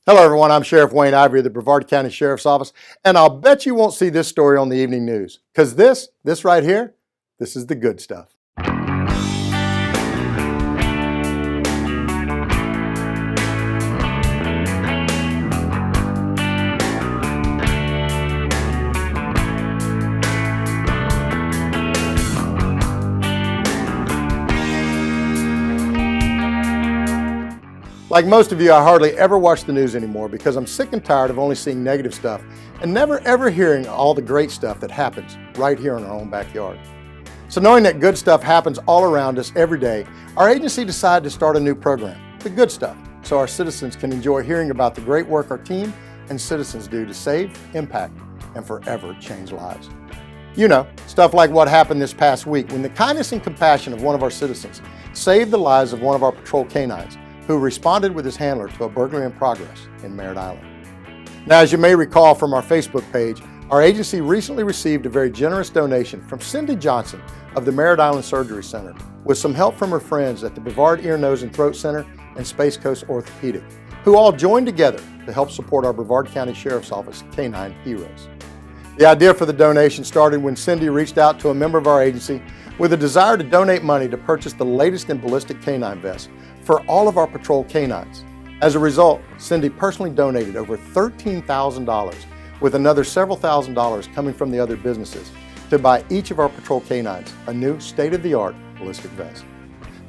Hello everyone, I'm Sheriff Wayne Ivory of the Brevard County Sheriff's Office, and I'll bet you won't see this story on the evening news, because this right here, this is the good stuff. Like most of you, I hardly ever watch the news anymore because I'm sick and tired of only seeing negative stuff and never ever hearing all the great stuff that happens right here in our own backyard. So knowing that good stuff happens all around us every day, our agency decided to start a new program, The Good Stuff, so our citizens can enjoy hearing about the great work our team and citizens do to save, impact, and forever change lives. You know, stuff like what happened this past week when the kindness and compassion of one of our citizens saved the lives of one of our patrol canines who responded with his handler to a burglary in progress in Merritt Island. Now, as you may recall from our Facebook page, our agency recently received a very generous donation from Cindy Johnson of the Merritt Island Surgery Center with some help from her friends at the Brevard Ear, Nose, and Throat Center and Space Coast Orthopedic, who all joined together to help support our Brevard County Sheriff's Office K9 heroes. The idea for the donation started when Cindy reached out to a member of our agency with a desire to donate money to purchase the latest in ballistic canine vests for all of our patrol canines. As a result, Cindy personally donated over $13,000, with another several $1,000s coming from the other businesses, to buy each of our patrol canines a new state-of-the-art ballistic vest.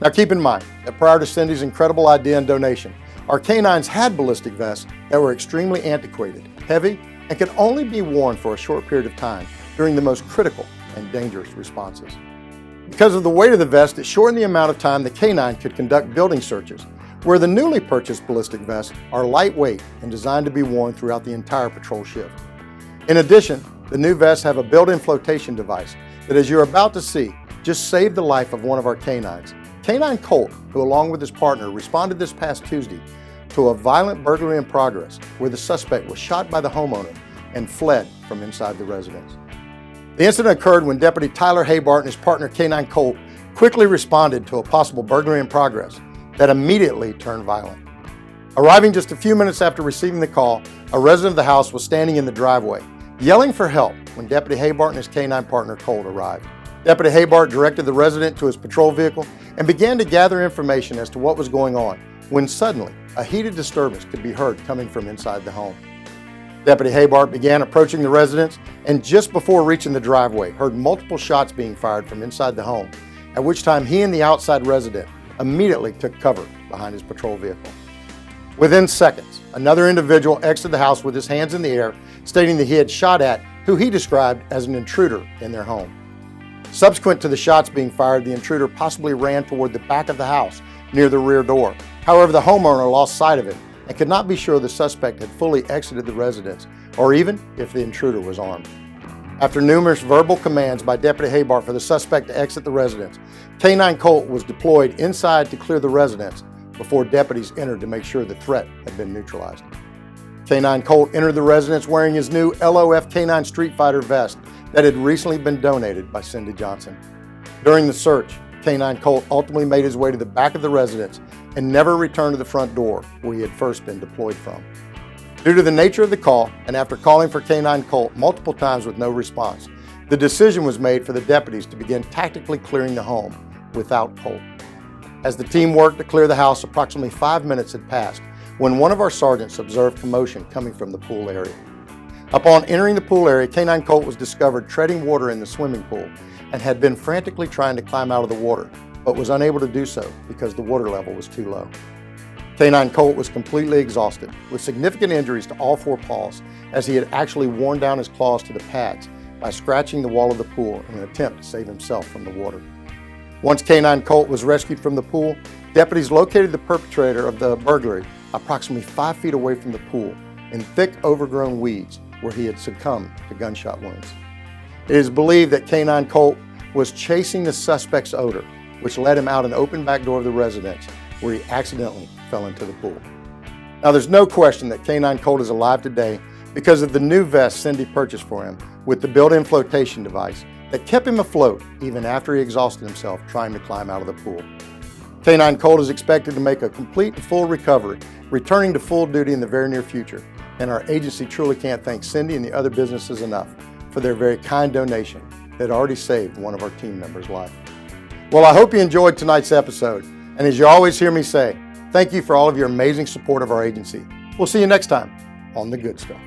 Now keep in mind that prior to Cindy's incredible idea and donation, our canines had ballistic vests that were extremely antiquated, heavy, and could only be worn for a short period of time during the most critical and dangerous responses. Because of the weight of the vest, it shortened the amount of time the canine could conduct building searches, where the newly purchased ballistic vests are lightweight and designed to be worn throughout the entire patrol shift. In addition, the new vests have a built-in flotation device that, as you're about to see, just saved the life of one of our canines, K9 Colt, who along with his partner responded this past Tuesday to a violent burglary in progress where the suspect was shot by the homeowner and fled from inside the residence. The incident occurred when Deputy Tyler Habart and his partner K9 Colt quickly responded to a possible burglary in progress that immediately turned violent. Arriving just a few minutes after receiving the call, a resident of the house was standing in the driveway, yelling for help when Deputy Habart and his K9 partner Colt arrived. Deputy Habart directed the resident to his patrol vehicle and began to gather information as to what was going on, when suddenly a heated disturbance could be heard coming from inside the home. Deputy Habart began approaching the residence and just before reaching the driveway, heard multiple shots being fired from inside the home, at which time he and the outside resident immediately took cover behind his patrol vehicle. Within seconds, another individual exited the house with his hands in the air, stating that he had shot at who he described as an intruder in their home. Subsequent to the shots being fired, the intruder possibly ran toward the back of the house near the rear door. However, the homeowner lost sight of him and could not be sure the suspect had fully exited the residence or even if the intruder was armed. After numerous verbal commands by Deputy Habart for the suspect to exit the residence, K9 Colt was deployed inside to clear the residence before deputies entered to make sure the threat had been neutralized. K9 Colt entered the residence wearing his new LOF K9 Street Fighter vest that had recently been donated by Cindy Johnson. During the search, K9 Colt ultimately made his way to the back of the residence and never returned to the front door where he had first been deployed from. Due to the nature of the call, and after calling for K9 Colt multiple times with no response, the decision was made for the deputies to begin tactically clearing the home without Colt. As the team worked to clear the house, approximately 5 minutes had passed when one of our sergeants observed commotion coming from the pool area. Upon entering the pool area, K9 Colt was discovered treading water in the swimming pool and had been frantically trying to climb out of the water, but was unable to do so because the water level was too low. K9 Colt was completely exhausted, with significant injuries to all four paws, as he had actually worn down his claws to the pads by scratching the wall of the pool in an attempt to save himself from the water. Once K9 Colt was rescued from the pool, deputies located the perpetrator of the burglary approximately 5 feet away from the pool in thick overgrown weeds where he had succumbed to gunshot wounds. It is believed that K9 Colt was chasing the suspect's odor, which led him out an open back door of the residence where he accidentally fell into the pool. Now there's no question that K9 Colt is alive today because of the new vest Cindy purchased for him with the built-in flotation device that kept him afloat even after he exhausted himself trying to climb out of the pool. K9 Colt is expected to make a complete and full recovery, returning to full duty in the very near future. And our agency truly can't thank Cindy and the other businesses enough for their very kind donation that already saved one of our team members' life. Well, I hope you enjoyed tonight's episode. And as you always hear me say, thank you for all of your amazing support of our agency. We'll see you next time on The Good Stuff.